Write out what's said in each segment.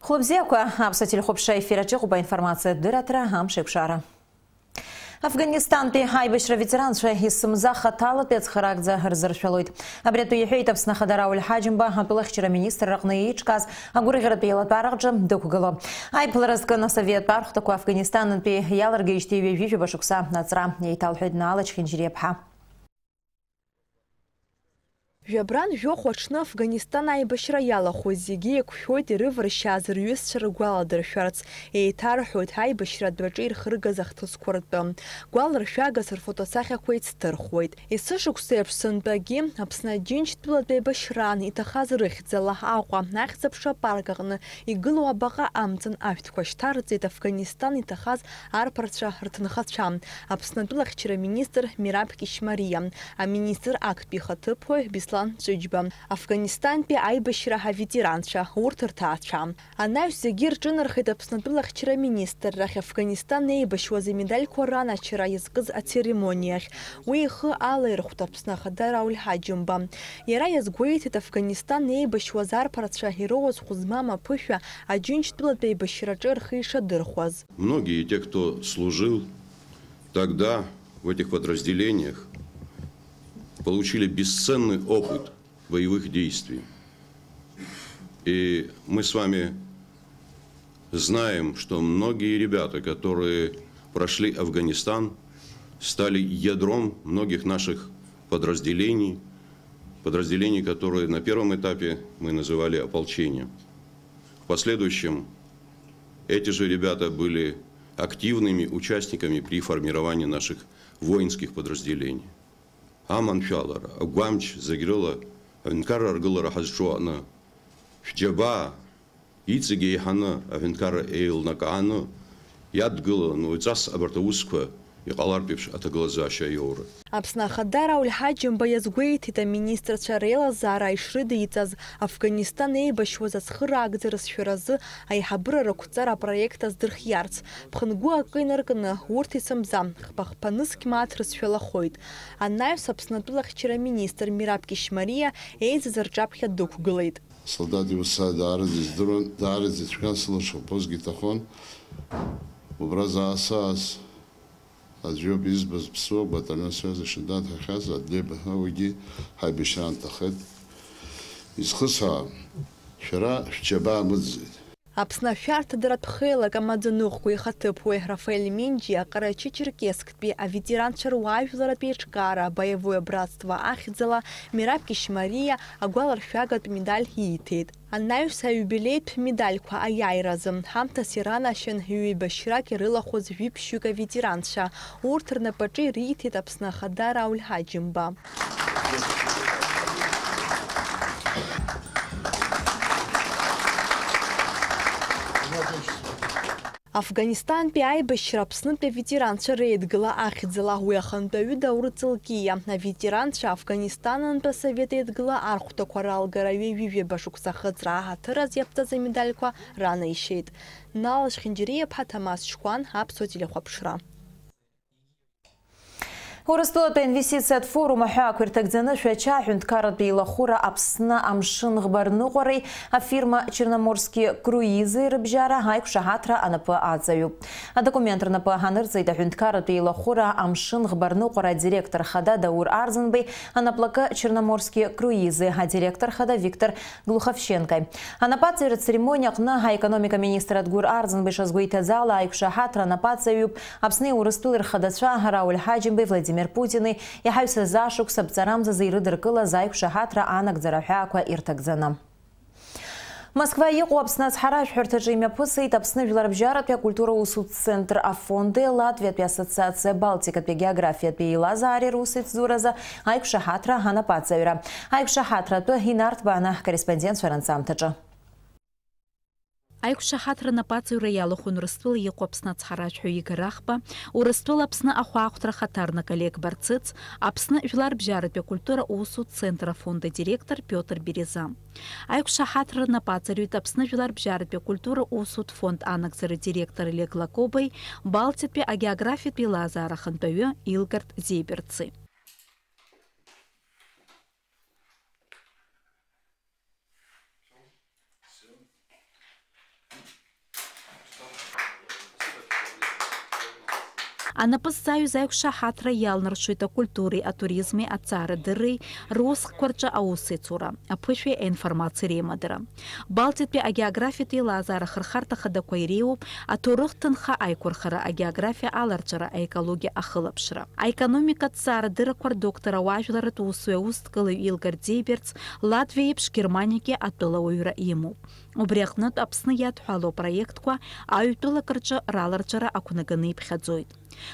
Хлопзеква, абсолютно хопша эфира чехуба информация дыратра амшекшара. Афганистан пе хайбешра ветеранша иссымза хатала пецхарагза рзаршалойт. Абрету ехейтов снахадарау хаджимба атулахчера министр ракны ичказ агуригара пела парагджа докугало. Айпларазка на совет парх таку Афганистан пе яларгейштеве вижу башукса нацра нейталхедна алачхинжирепха. Жабран жохочна Афганистан айбашра ялаху зиги кхойт рыврщаз рюсчер гваладыршарц эйтархойт айбашра двачир хыргазахтускорт гвалршагас фотосахьақәеит сҭырхуеит. Исышықәсеиԥшсынтәагьы Аԥсны Аџьынџьтәылатәи башран иҭахаз рыхьӡала Аҟәа ахьӡ-аԥша паркаҟны игылоу абаҟа амҵан ашәҭқәа шьҭарҵеит Афганистан иҭахаз арԥарцәа рҭынхацәа. Аԥснытәыла ахьчара министр Мираб Кишмариа, аминистр актәи ихаҭыԥуаҩ Беслан Ҷыџьба, Афганистантәи аибашьраҳа ветеранцәа, урҭ рҭаацәа. Анаҩс зегьы рҿынархеит Аԥснытәыла ахьчара министррахь Афганистан еибашьуаз имедальқәа ранашьара иазкыз ацеремониахь. Уи ихы алаирхәт Аԥсны ахадара Ҳаџьымба. Иара иазгәеиҭеит Афганистан еибашьуаз арԥарцәа ироуазхә змам аԥышәа Аџьынџьтәылатәи аибашьраҿы рхы ишадырхәаз. Многие те, кто служил тогда в этих подразделениях, получили бесценный опыт боевых действий. И мы с вами знаем, что многие ребята, которые прошли Афганистан, стали ядром многих наших подразделений, которые на первом этапе мы называли ополчением. В последующем эти же ребята были активными участниками при формировании наших воинских подразделений. Аманшалара, Агвамч, Загрила, Авенкара Аргулара Хазчуана, Шджаба, Ицеги Хана, Авенкара Эйл Накаана, Ядгула, Нуицас Абартаусква, и Каларпивш Атаглаза Шайора. Аԥсны ахадара Ҳаџьымба иазгәеиҭеит аминистрцәа реилазаара ишрыдиҵаз Афганистан еибашьуаз ацхыраагӡара сшәаразы аиҳабыра рықәҵара апроект аздырхиарц. Ԥхынгәы акы инаркны урҭ исымза хԥа-хԥаныск мааҭ рызшәалахоит. Анаҩс Аԥснытәыла ахьчара министр Мираб Кишмариа еизаз рҿаԥхьа дықәгылеит. Солдати уса даарыз ицәгьан сылашәыԥозгьы иҭахон. Убра заасаас Аӡәоуп избаз ԥсуа батальон связь-шьандан ҳахьаз адлеибаҳа уигьы ҳаибашьра анҭахеит. Изхысҳәаам, шәара шәџьабаа мыӡӡеит. Аԥсны ашәарҭадаратә хеилак амаӡаныҟәгаҩ ихаҭыԥуаҩ Рафаель Минџьиа Ҟарачы-Черкессктәи аветеранцәа руаажәларатә еиҿкаара боевое братство ахьӡала Мираб Кишмариа агәаларшәагатә медаль ииҭеит. Анаҩс аиубилеитә медальқәа аиааиразы ҳамҭас иранашьан ҩеибашьрак ирылахәыз жәиԥшьҩык аветеранцәа. Урҭ рнапаҿы ириҭеит Аԥсны ахадара Ҳаџьымба. Афганистантәи аибашьра Аԥснытәи аветеранцәа реидгыла ахьӡала уи ахантәаҩы Дауры Ҵылкиа аветеранцәа Афганистаннтәи Асовет Еидгыла архәҭақәа ралгара ҩажәижәаба шықәса хыҵра аҳаҭыраз иаԥҵаз амедальқәа ранаишьеит. Нал Шхинџьириаԥҳа, Ҭамас Шьхәан, Аԥсуа телехәаԥшра. Урыстәылатәи инвестициатә форум аҳәаақәа ирҭагӡаны шәачаҳәынҭқарратәи илахәыра Аԥсны амшын ӷбарныҟәареи афирма Черноморские круизы рыбжьара аиқәшаҳаҭра анапы аҵаҩуп. Адокумент рнапы анырҵеит аҳәынҭқарратәи илахәыра амшын ӷбарныҟәара адиректор хада Даур Арзынбеи, анаплакы Черноморские круизы адиректор хада Виктор Глуховченко. Анапаҵаҩра церемониа аҟны аекономика министр Адгәыр Арзынбеи шазгәеиҭаӡала аиқәшаҳаҭра анапаҵаҩуп Аԥсни Урыстәылеи рхадацәа Рауль Ҳаџьымбеи, Владимир Путини иаҳаҩсазы ашықәс абҵарамзазы ирыдыркылаз аиқәшаҳаҭра анагӡара аҳәаақәа ирҭагӡаны. Москва иҟоу Аԥсны ацҳара ашәҳәарҭаҿы имҩаԥысит Аԥсны жәларбжьаратәи акультура-усутә центр афонди, Латвиатәи асоциациа Балтикатәи географиатәи еилазаареи русеицзуразы аиқәшаҳаҭра анапаҵаҩра. Аиқәшаҳаҭра атәы инарҭбааны ҳкорреспондентцәа рынҵамҭаҿы. Аиқәшаҳаҭра анапаҵаҩра иалахәын Урыстәыла иҟоу Аԥсны ацҳара ашәҳәаҩ Игор Ахба, Урыстәыла Аԥсны ахәаахәҭра хаҭарнак Олег Барцыц, Аԥсны жәларбжьаратәи акультура-усутә центр афонда директор Пиотр Береза. Аиқәшаҳаҭра анапаҵаҩит Аԥсны жәларбжьаратәи акультура-усутә фонд анагӡара директор Олег Лакобеи, Балтиатәи агеографиатәи еилазаара ахантәаҩы Илгард Зейберци. Анапыс Союз аиқәшаҳаҭра иалнаршоит акультуреи, атуризми, аҵаарадырреи, русқәа аусеицура, аԥышәеи аинформациеи реимадара. Балтиатәи агеографиатә еилазаара ахырхарҭа хадақәа иреиуоуп аҭоурых ҭынха аиқәырхара, агеографиа аларҵәара, аекологиа ахылаԥшра. Аекономикатә ҵаарадыррақәа рдоктор ауаажәларатә усуи аусҭкылаҩ Илгар Зеиберц Латвиа еиԥш Германиагьы атәылауаҩра имоуп. Убри аҟнытә Аԥсны иадҳәалоу апроектқәа аҩтәылак рҿы раларҵәара ақәнаганы иԥхьаӡоит.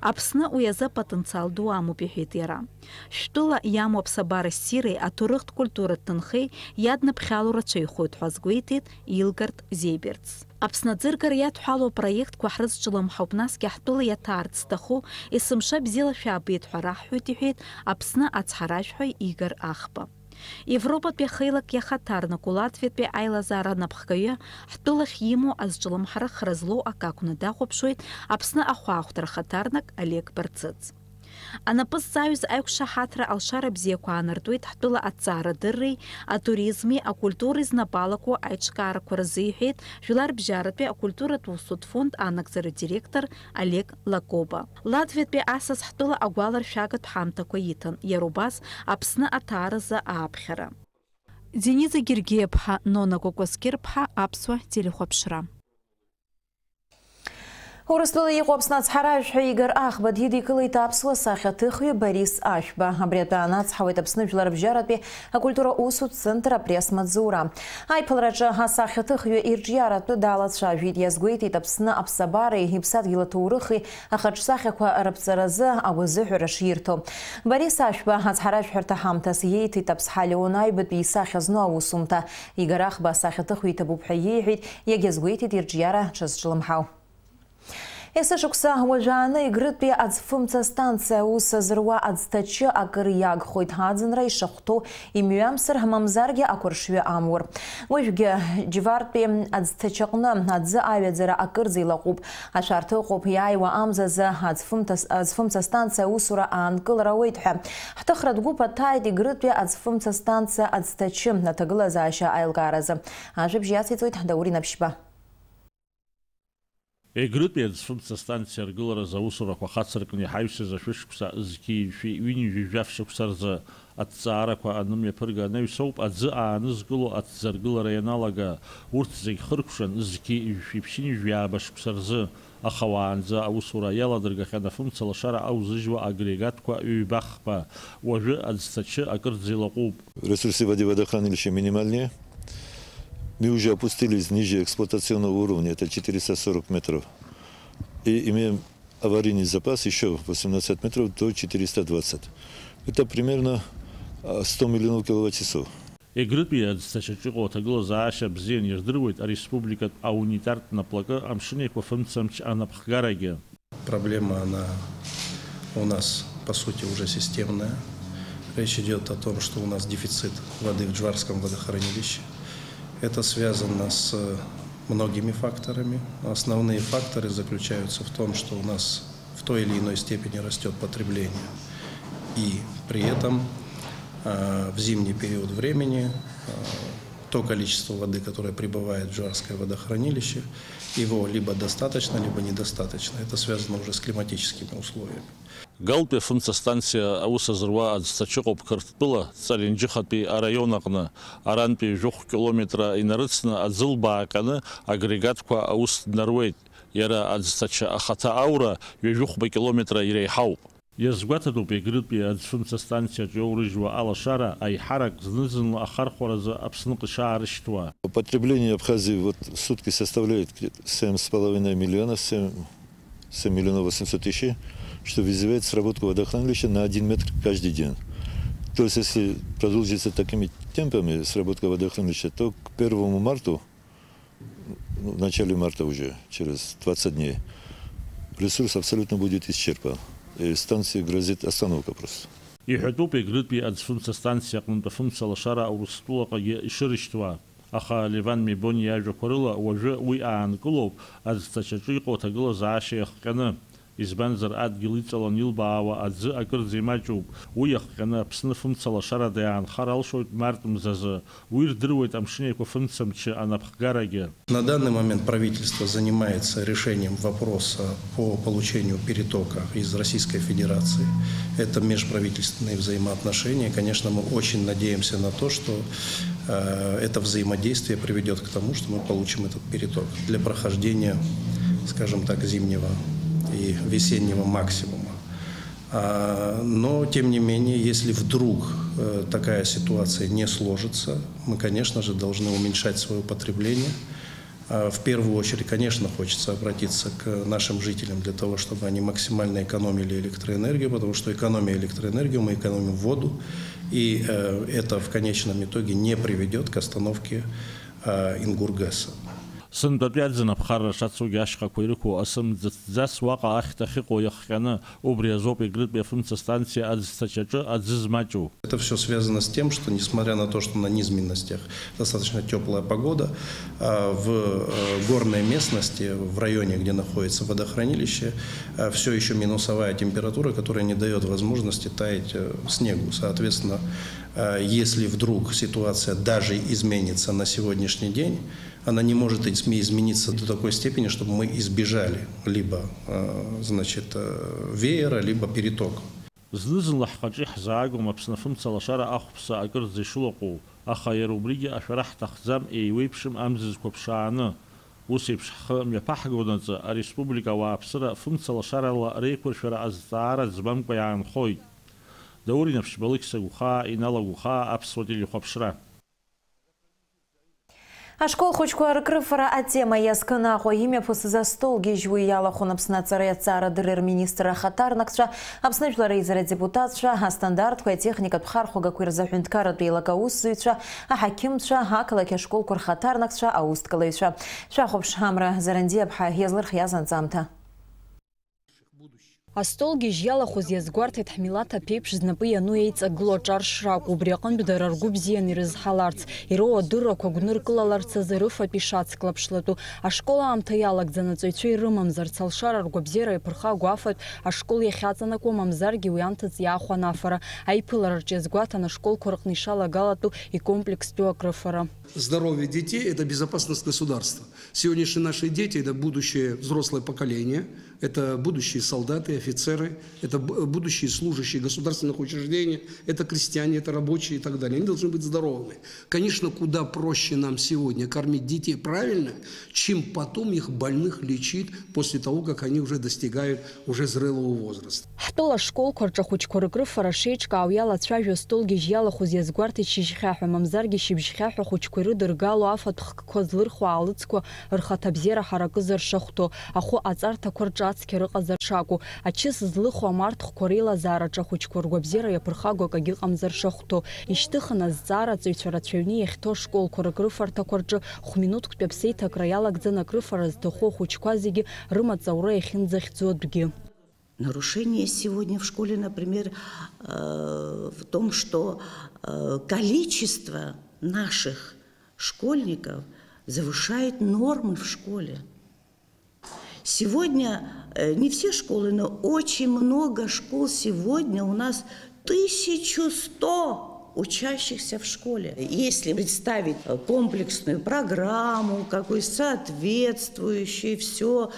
Аԥсны уи азы потенциал ду амоуп иҳәеит иара. Шәтәыла иамоу аԥсабара ссиреи аҭоурыхтә культуратә ҭынхеи иадныԥхьало рацәаҩхоит ҳәа азгәеиҭеит Илгард Зеиберц. Аԥсны аӡыргара иадҳәалоу апроектқәа ҳрызҿлымҳауп, насгьы ҳтәыла иаҭаарц зҭаху есымша бзиала шәаабеит ҳәа раҳҳәоит иҳәеит Аԥсны ацҳаражәҳәаҩ Игор Ахба. Европатәи ахеилак иахаҭарнаку Латвиатәи аилазаара анапхгаҩы ҳтәылахь имоу азҿлымҳара хра злоу ак акәны дахәаԥшуеит Аԥсны ахәаахәҭра ахаҭарнак Олег Барцыц. Анапыс Союз аиқәшаҳаҭра алшара бзиақәа аанартуеит ҳтәыла аҵаарадырреи, атуризми, акультуреи знапалақәоу аиҿкаарақәа рзы иҳәеит Жәларбжьаратәи акультуратә усутә фонд анагӡара директор Олег Лакоба. Латвиатәи асас ҳтәыла агәаларшәагатә ҳамҭақәа иҭан, иара убас Аԥсны аҭааразы ааԥхьара. Дениза Гергиев-ԥҳа, Нона Кокоскер-ԥҳа, Аԥсуа телехәаԥшра. Урыстәыла иҟоу Аԥсны ацҳаражәҳәаҩ Игор Ахба дидикылеит аԥсуа сахьаҭыхҩы Борис Ашәба. Абри атәы анацҳауеит Аԥсны Жәларбжьаратәи акультура усутә центр апресс-маҵзура. Аиԥылараҿы асахьаҭыхҩы ирҿиаратәы даалацәажәеит, иазгәеиҭеит Аԥсны аԥсабареи, иԥсадгьыл аҭоурыхи, ахаҿсахьақәа рыԥҵаразы агәазыҳәара ширҭо. Борис Ашәба ацҳаражәҳәарҭа ҳамҭас иеиҭеит Аԥсҳа Леон Аҩбатәи исахьа зну аусумҭа. Игор Ахба асахьаҭыхҩы иҭабуп ҳәа иеиҳәеит, иагьазгәеиҭеит ирҿиара ҽазҿлымҳау. Есышықәса уажәааны Егрытәи аӡфымца станциа аус азыруа аӡҭачы акыр иагхоит, аӡынра ишахәҭоу имҩамсыр, мамзаргьы ақәыршҩы амур. Уажәгьы Џьвартәи аӡҭачаҟны аӡы аҩаӡара акырӡа илаҟәуп. Ашәарҭа ыҟоуп иааиуа амзазы аӡфымца станциа аусура аанкылара ауеит ҳәа. Ҳҭыхра дгәы ԥаҭааит Егрытәи аӡфымца станциа аӡҭачы аҭагылазаашьа аилкааразы. Ажәабжь иациҵоит Даур Инапшьба. Егрытәи аӡфымца станциа аргыларазы аусурақәа хацыркны иҳаҩсыз ашәышықәса зқьи ҩынҩажәижәаф шықәса рзы аҭҵаарақәа анымҩаԥырга анаҩсоуп. Аӡы аанызкыло аҭӡаргылара ианалага урҭ зегь хыркәшан зқьи ԥшьынҩажәиааба шықәса рзы аха уаанӡа аусура иаладыргахьан афымца лашара аузыжьуа агрегатқәа ҩбахқәа. Уажәы аӡҭачы акырӡа илаҟәуп. Ресурсы воды водохранилища минимальные. Мы уже опустились ниже эксплуатационного уровня, это 440 метров. И имеем аварийный запас еще 18 метров до 420. Это примерно 100 миллионов киловатт-часов. Егрытәи аӡҭачаҿы иҟоу аҭагылазаашьа бзиан ирдыруеит ареспубликатә аунитартә наплакы амшынеиқәа фымцамч анапхгарагьы. Проблема, она у нас, по сути, уже системная. Речь идет о том, что у нас дефицит воды в Джварском водохранилище. Это связано с многими факторами. Основные факторы заключаются в том, что у нас в той или иной степени растет потребление. И при этом в зимний период времени то количество воды, которое прибывает в Джварское водохранилище, его либо достаточно, либо недостаточно. Это связано уже с климатическими условиями. Галтәи афымца станциа аус азыруа аӡҭачы ыҟоуп Қырҭтәыла Ҵалинџьыхатәи араион аҟны. Арантәи жәохә километра инарыцны аӡы лбааканы агрегатқәа аус днаруеит. Иара аӡҭачы ахаҭа аура ҩажәохәба километра иреиҳауп. Иазгәаҭатәуп Егрытәи аӡфымца станциаҿы иоурыжьуа алашара аиҳарак зны-зынла ахархәаразы Аԥсныҟа ишаарышьҭуа. Потребление Абхазии вот в сутки составляет 7,5 миллиона, 7 миллионов 800 тысяч, что вызывает сработку водохранилища на 1 метр каждый день. То есть, если продолжится такими темпами сработка водохранилища, то к 1 марта, в начале марта уже, через 20 дней, ресурс абсолютно будет исчерпан. И станции грозит остановка просто. Иҳәатәуп Егрытәи аӡфымца станциа аҟнытә афымца лашара Урыстәылаҟагьы ишырышьҭуа. Аха Леван Мебони иажәақәа рыла уажәы уи аанкылоуп аӡҭачаҿы иҟоу аҭагылазаашьа иахҟьаны. избанзар адгьыл иҵалан илбаауа аӡы акырӡа имаҷуп. Уи иахҟьаны Аԥсны фымцалашарада иаанхар алшоит март мзазы. Уи ирдыруеит амшын еиқәа фымцамчы анапхгарагьы. На данный момент правительство занимается решением вопроса по получению перетока из Российской Федерации. Это межправительственные взаимоотношения. Конечно, мы очень надеемся на то, что это взаимодействие приведет к тому, что мы получим этот переток для прохождения, скажем так, зимнего и весеннего максимума. Но, тем не менее, если вдруг такая ситуация не сложится, мы, конечно же, должны уменьшать свое потребление. В первую очередь, конечно, хочется обратиться к нашим жителям для того, чтобы они максимально экономили электроэнергию, потому что экономия электроэнергию, мы экономим воду, и это в конечном итоге не приведет к остановке Ингургэса. Сындатәиаӡын аԥхарра шацугьы ашьхақәа ирықәу асымӡыҭӡас уаҟа ахьҭахь иҟоу иахҟьаны убри азоуп егрытәи афымца станциа аӡсҭаҷаҿы аӡы змаҷу. Это все связано с тем, что несмотря на то, что на низменностях достаточно теплая погода, в горной местности, в районе, где находится водохранилище, все еще минусовая температура, которая не дает возможности таять снегу. Соответственно, если вдруг ситуация даже изменится на сегодняшний день, она не может измениться до такой степени, чтобы мы избежали либо, значит, веера, либо перетока. Знызынла ҳҟаҿы иҳзаагом Аԥсны афымцалашара ахәԥса акырӡа ишылаҟоу, аха иара убригьы ашәара ҳҭахӡам еиуеиԥшым амзызқәа ԥшааны. Ус еиԥш ҳхы мҩаԥаҳгонаҵы ареспублика ауааԥсыра фымцалашарала реиқәыршәара азҵаара ӡбамкәа иаанхоит. Даур инаԥшьбалықь сагәхаа, иналагәхаа аԥсуа телехәаԥшра. Ашкол хучква ркрыфара а тема яскынахо имя после за стол гижвы ялахун Аԥсны ацара иацара дырыр министра хатарнакцәа Аԥсны жәлар реизара депутатцәа астандартқәа атехникатә хархәагақәа ирзаҳәынҭқарратә еилагаусзуҩцәа аҳақьымцәа ақалақь ашколқәа рхаҭарнакцәа аусҭкалаҩцәа шәахәаԥш Ҳамра Заранди-аԥҳа иазлырхиаз анҵамҭа. Астол гьежь иазгәарҭеит ҳмилаҭ аԥеиԥш знапы иану еиҵагылоу аҿаршра акәу, убри аҟынтә дара ргәы бзианы ирызҳаларц, ироуа адыррақәа гәныркылаларц азы рыфатә ишацклаԥшлатәу, ашкол аамҭа иалагӡаны аҵаҩцәа ирымамзарц, алшара ргәабзиара иаԥырхагоу афатә ашкол иахьаҵанакуа мамзаргьы уи амҭаҵ иаахәо анафара, аиԥылараҿы иазгәаҭан ашколқәа рҟны ишалагалатәу икомплекстәу акрыфара. Здоровье детей – это безопасность государства. Сегодняшние наши дети – это будущее взрослое поколение, это будущие солдаты, офицеры, это будущие служащие государственных учреждений, это крестьяне, это рабочие и так далее. Они должны быть здоровыми. Конечно, куда проще нам сегодня кормить детей правильно, чем потом их больных лечить после того, как они уже достигают уже зрелого возраста. Ҳтәыла ашколқәа рҿахәыҷқәа рыкрыфара шеиҿкаау иалацәажәо астол гьежь иалахәыз иазгәарҭеит шьыжьхьаҳәа, мамзаргьы шьыбжьхьаҳәа хәыҷқәа ирыдыргало афатә хкқәа злырхуа аалыҵқәа рхаҭабзиара ҳаракызар шахәҭоу, ахәы аҵарҭақәа рҿы ацқьа рыҟазар шакәу, ачыс злыху амарҭхәқәа реилазаараҿы ахәыҷқәа ргәабзиара иаԥырхаго акагьы ыҟамзар шахәҭоу, ишьҭыхын азҵаараҵаҩцәа рацәаҩны иахьҭоу ашколқәа рыкрыфарҭақәа рҿы хә-минуҭктәи аԥсеиҭакра иалагӡаны акрыфара зҭаху ахәыҷқәа зегьы рымаҵаура иахьынӡахьӡо атәгьы. Нарушение сегодня в школе, например, в том, что количество наших школьников завышает нормы в школе. Сегодня не все школы, но очень много школ сегодня у нас 1100 учащихся в школе. Если представить комплексную программу, какой соответствующий, все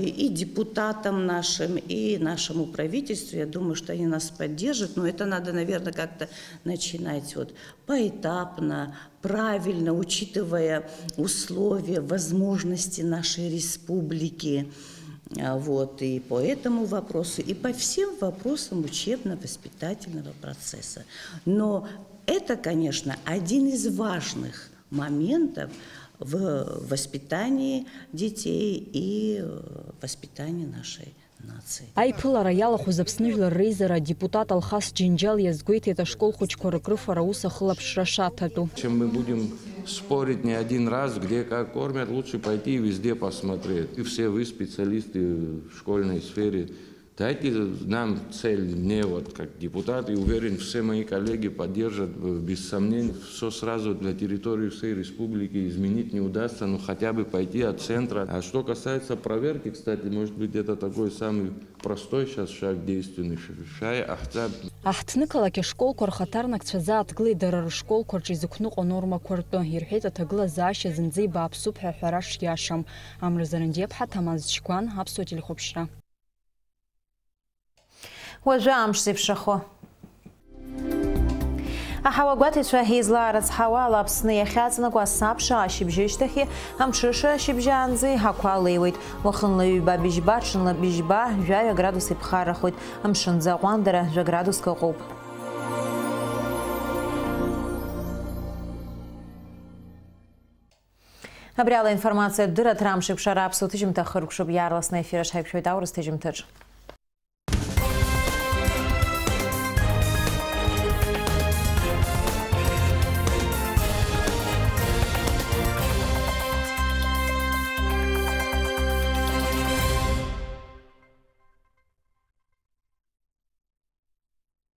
и депутатам нашим, и нашему правительству, я думаю, что они нас поддержат, но это надо, наверное, как-то начинать вот поэтапно, правильно, учитывая условия, возможности нашей республики. Вот, и по этому вопросу, и по всем вопросам учебно-воспитательного процесса. Но это, конечно, один из важных моментов в воспитании детей и воспитании нашей нации. Аиԥылара иалахәыз Аԥсны жәлар реизара депутат Алхас Џьынџьал иазгәеиҭеит ашкол хәыҷқәа рыкрыфара ус ахылаԥшра шаҭатәу. Чем мы будем спорить не один раз, где как кормят, лучше пойти и везде посмотреть. И все вы, специалисты в школьной сфере, Дайте нам цель, мне вот как депутат, и уверен, все мои коллеги поддержат, без сомнений, все сразу для территории всей республики изменить не удастся, но хотя бы пойти от центра. А что касается проверки, кстати, может быть, это такой самый простой сейчас шаг действенный. Ахтныкалаки школ корхатарнак цвязат глидер школ корчизукнук норма корто хирхет атагла заши зинзи бабсуб хараш яшам амрзарендеп хатамазчкан абсотили хобшра. وجامش سيفشخو أحوجت شهيز لارز حوالة بسنية خاتنا قصاب شاشي بجيشتخي هم شاشة شبجانزي هقاليويت وخنلي ببيجبات شنلا بيجبا جاي جرادوس بخار خويت هم شنزا واندرة جرادوس كقوب Обряла информация дыра трамшик шарап сутыжим тахырк шуб ярласна эфира шайпшой даурас тыжим тыж.